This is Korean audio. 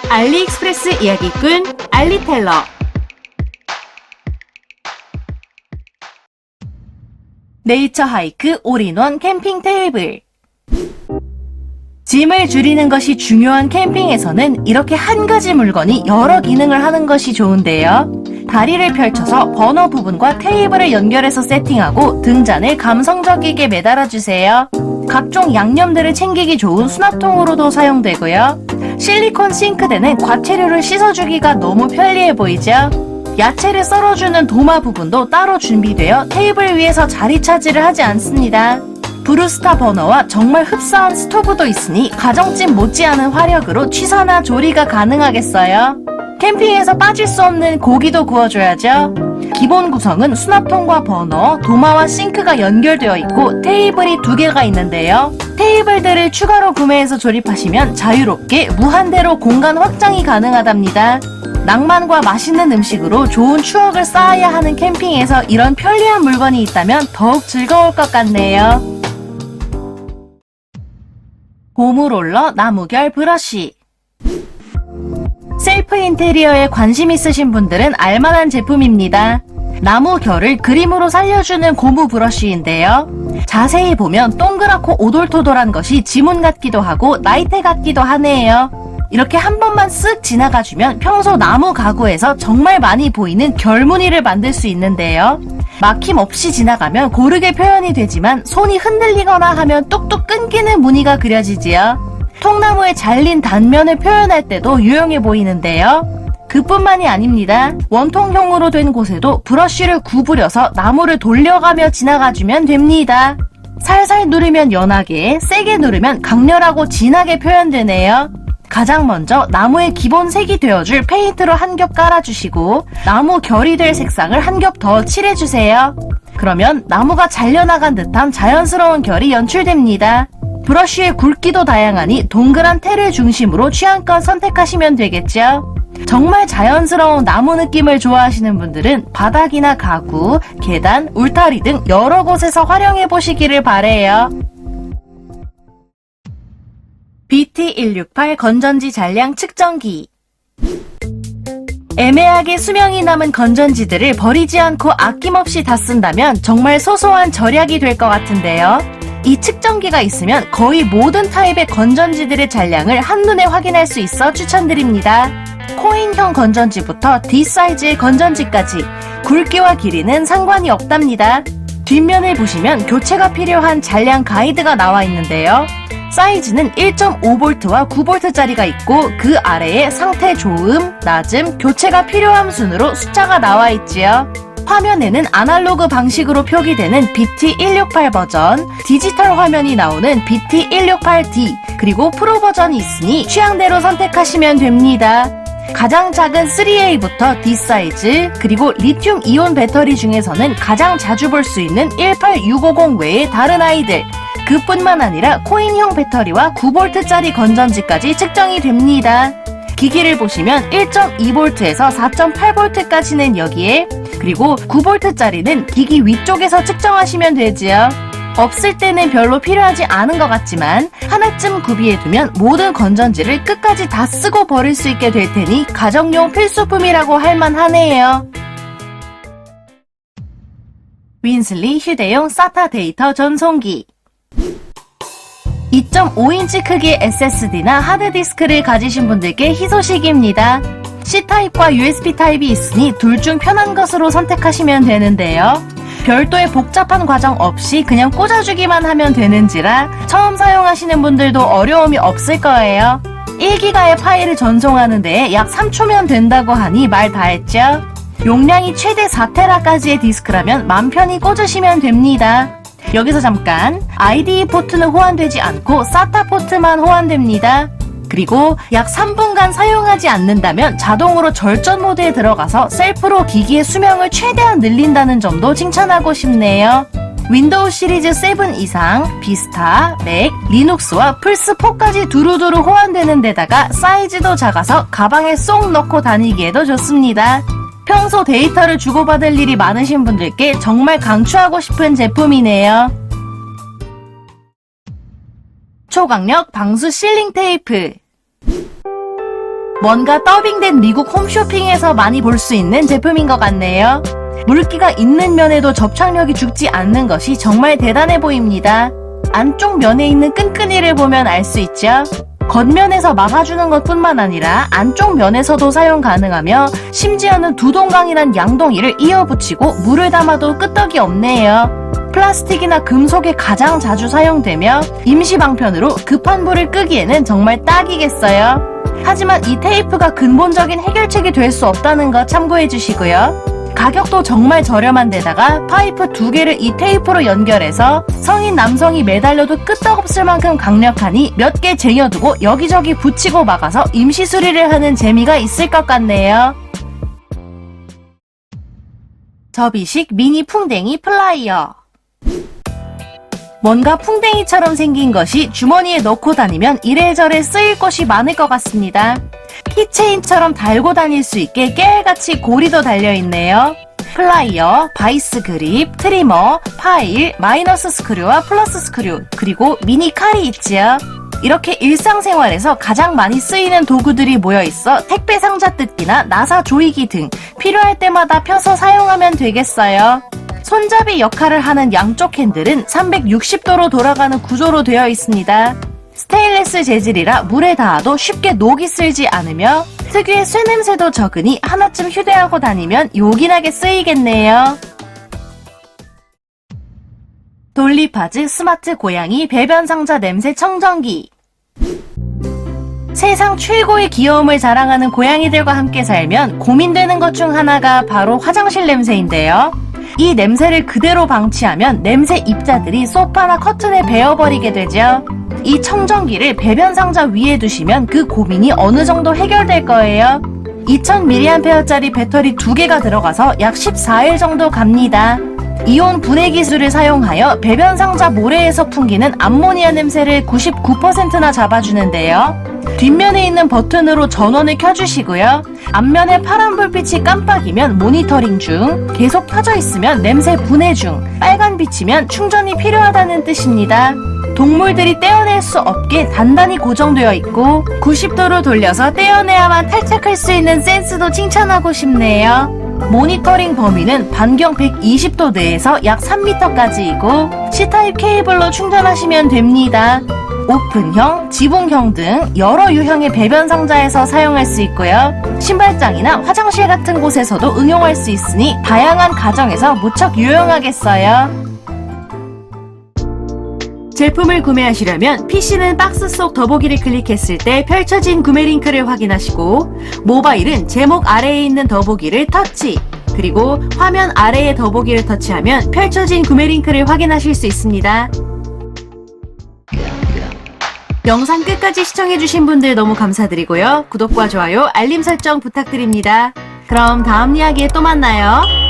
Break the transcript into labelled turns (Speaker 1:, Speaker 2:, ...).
Speaker 1: 알리익스프레스 이야기꾼 알리텔러. 네이처 하이크 올인원 캠핑 테이블. 짐을 줄이는 것이 중요한 캠핑에서는 이렇게 한 가지 물건이 여러 기능을 하는 것이 좋은데요. 다리를 펼쳐서 버너 부분과 테이블을 연결해서 세팅하고 등잔을 감성적이게 매달아주세요. 각종 양념들을 챙기기 좋은 수납통으로도 사용되고요. 실리콘 싱크대는 과체류를 씻어주기가 너무 편리해 보이죠? 야채를 썰어주는 도마 부분도 따로 준비되어 테이블 위에서 자리 차지를 하지 않습니다. 브루스타 버너와 정말 흡사한 스토브도 있으니 가정집 못지않은 화력으로 취사나 조리가 가능하겠어요. 캠핑에서 빠질 수 없는 고기도 구워줘야죠. 기본 구성은 수납통과 버너, 도마와 싱크가 연결되어 있고 테이블이 2개가 있는데요. 테이블들을 추가로 구매해서 조립하시면 자유롭게 무한대로 공간 확장이 가능하답니다. 낭만과 맛있는 음식으로 좋은 추억을 쌓아야 하는 캠핑에서 이런 편리한 물건이 있다면 더욱 즐거울 것 같네요. 고무롤러 나무결 브러쉬. 셀프 인테리어에 관심 있으신 분들은 알만한 제품입니다. 나무 결을 그림으로 살려주는 고무 브러쉬인데요. 자세히 보면 동그랗고 오돌토돌한 것이 지문 같기도 하고 나이테 같기도 하네요. 이렇게 한 번만 쓱 지나가주면 평소 나무 가구에서 정말 많이 보이는 결무늬를 만들 수 있는데요. 막힘없이 지나가면 고르게 표현이 되지만 손이 흔들리거나 하면 뚝뚝 끊기는 무늬가 그려지지요. 통나무에 잘린 단면을 표현할 때도 유용해 보이는데요. 그뿐만이 아닙니다. 원통형으로 된 곳에도 브러쉬를 구부려서 나무를 돌려가며 지나가주면 됩니다. 살살 누르면 연하게, 세게 누르면 강렬하고 진하게 표현되네요. 가장 먼저 나무의 기본 색이 되어줄 페인트로 한 겹 깔아주시고 나무 결이 될 색상을 한 겹 더 칠해주세요. 그러면 나무가 잘려나간 듯한 자연스러운 결이 연출됩니다. 브러쉬의 굵기도 다양하니 동그란 테를 중심으로 취향껏 선택하시면 되겠죠. 정말 자연스러운 나무 느낌을 좋아하시는 분들은 바닥이나 가구, 계단, 울타리 등 여러 곳에서 활용해보시기를 바래요. BT168 건전지 잔량 측정기. 애매하게 수명이 남은 건전지들을 버리지 않고 아낌없이 다 쓴다면 정말 소소한 절약이 될 것 같은데요. 이 측정기가 있으면 거의 모든 타입의 건전지들의 잔량을 한눈에 확인할 수 있어 추천드립니다. 코인형 건전지부터 D사이즈의 건전지까지 굵기와 길이는 상관이 없답니다. 뒷면을 보시면 교체가 필요한 잔량 가이드가 나와 있는데요. 사이즈는 1.5V와 9V짜리가 있고 그 아래에 상태 좋음, 낮음, 교체가 필요함 순으로 숫자가 나와 있지요. 화면에는 아날로그 방식으로 표기되는 BT168 버전, 디지털 화면이 나오는 BT168D, 그리고 프로 버전이 있으니 취향대로 선택하시면 됩니다. 가장 작은 3A부터 D 사이즈, 그리고 리튬 이온 배터리 중에서는 가장 자주 볼 수 있는 18650 외의 다른 아이들, 그뿐만 아니라 코인형 배터리와 9V짜리 건전지까지 측정이 됩니다. 기기를 보시면 1.2V에서 4.8V까지는 여기에, 그리고 9V짜리는 기기 위쪽에서 측정하시면 되지요. 없을 때는 별로 필요하지 않은 것 같지만 하나쯤 구비해두면 모든 건전지를 끝까지 다 쓰고 버릴 수 있게 될 테니 가정용 필수품이라고 할 만하네요. 윈슬리 휴대용 SATA 데이터 전송기. 2.5인치 크기의 SSD나 하드디스크를 가지신 분들께 희소식입니다. C타입과 USB 타입이 있으니 둘 중 편한 것으로 선택하시면 되는데요. 별도의 복잡한 과정 없이 그냥 꽂아주기만 하면 되는지라 처음 사용하시는 분들도 어려움이 없을 거예요. 1기가의 파일을 전송하는 데에 약 3초면 된다고 하니 말 다 했죠? 용량이 최대 4테라까지의 디스크라면 맘 편히 꽂으시면 됩니다. 여기서 잠깐, IDE 포트는 호환되지 않고 SATA 포트만 호환됩니다. 그리고 약 3분간 사용하지 않는다면 자동으로 절전 모드에 들어가서 셀프로 기기의 수명을 최대한 늘린다는 점도 칭찬하고 싶네요. 윈도우 시리즈 7 이상, 비스타, 맥, 리눅스와 플스4까지 두루두루 호환되는 데다가 사이즈도 작아서 가방에 쏙 넣고 다니기에도 좋습니다. 평소 데이터를 주고받을 일이 많으신 분들께 정말 강추하고 싶은 제품이네요. 초강력 방수 실링 테이프. 뭔가 더빙된 미국 홈쇼핑에서 많이 볼 수 있는 제품인 것 같네요. 물기가 있는 면에도 접착력이 죽지 않는 것이 정말 대단해 보입니다. 안쪽 면에 있는 끈끈이를 보면 알 수 있죠. 겉면에서 막아주는 것뿐만 아니라 안쪽 면에서도 사용 가능하며 심지어는 두동강이란 양동이를 이어붙이고 물을 담아도 끄떡이 없네요. 플라스틱이나 금속에 가장 자주 사용되며 임시 방편으로 급한 불을 끄기에는 정말 딱이겠어요. 하지만 이 테이프가 근본적인 해결책이 될 수 없다는 거 참고해 주시고요. 가격도 정말 저렴한 데다가 파이프 2개를 이 테이프로 연결해서 성인 남성이 매달려도 끄떡없을 만큼 강력하니 몇 개 쟁여두고 여기저기 붙이고 막아서 임시 수리를 하는 재미가 있을 것 같네요. 접이식 미니 풍뎅이 플라이어. 뭔가 풍뎅이처럼 생긴 것이 주머니에 넣고 다니면 이래저래 쓰일 곳이 많을 것 같습니다. 키체인처럼 달고 다닐 수 있게 깨알같이 고리도 달려있네요. 플라이어, 바이스 그립, 트리머, 파일, 마이너스 스크류와 플러스 스크류, 그리고 미니 칼이 있지요. 이렇게 일상생활에서 가장 많이 쓰이는 도구들이 모여있어 택배 상자 뜯기나 나사 조이기 등 필요할 때마다 펴서 사용하면 되겠어요. 손잡이 역할을 하는 양쪽 핸들은 360도로 돌아가는 구조로 되어 있습니다. 스테인리스 재질이라 물에 닿아도 쉽게 녹이 슬지 않으며 특유의 쇠냄새도 적으니 하나쯤 휴대하고 다니면 요긴하게 쓰이겠네요. 돌리파즈 스마트 고양이 배변 상자 냄새 청정기. 세상 최고의 귀여움을 자랑하는 고양이들과 함께 살면 고민되는 것 중 하나가 바로 화장실 냄새인데요. 이 냄새를 그대로 방치하면 냄새 입자들이 소파나 커튼에 베어버리게 되죠. 이 청정기를 배변 상자 위에 두시면 그 고민이 어느 정도 해결될 거예요. 2000mAh짜리 배터리 2개가 들어가서 약 14일 정도 갑니다. 이온 분해 기술을 사용하여 배변 상자 모래에서 풍기는 암모니아 냄새를 99%나 잡아주는데요. 뒷면에 있는 버튼으로 전원을 켜주시고요. 앞면에 파란 불빛이 깜빡이면 모니터링 중, 계속 켜져 있으면 냄새 분해 중, 빨간 빛이면 충전이 필요하다는 뜻입니다. 동물들이 떼어낼 수 없게 단단히 고정되어 있고 90도로 돌려서 떼어내야만 탈착할 수 있는 센스도 칭찬하고 싶네요. 모니터링 범위는 반경 120도 내에서 약 3m까지이고 C타입 케이블로 충전하시면 됩니다. 오픈형, 지붕형 등 여러 유형의 배변 상자에서 사용할 수 있고요. 신발장이나 화장실 같은 곳에서도 응용할 수 있으니 다양한 가정에서 무척 유용하겠어요. 제품을 구매하시려면 PC는 박스 속 더보기를 클릭했을 때 펼쳐진 구매 링크를 확인하시고 모바일은 제목 아래에 있는 더보기를 터치, 그리고 화면 아래의 더보기를 터치하면 펼쳐진 구매 링크를 확인하실 수 있습니다. 영상 끝까지 시청해주신 분들 너무 감사드리고요. 구독과 좋아요, 알림 설정 부탁드립니다. 그럼 다음 이야기에 또 만나요.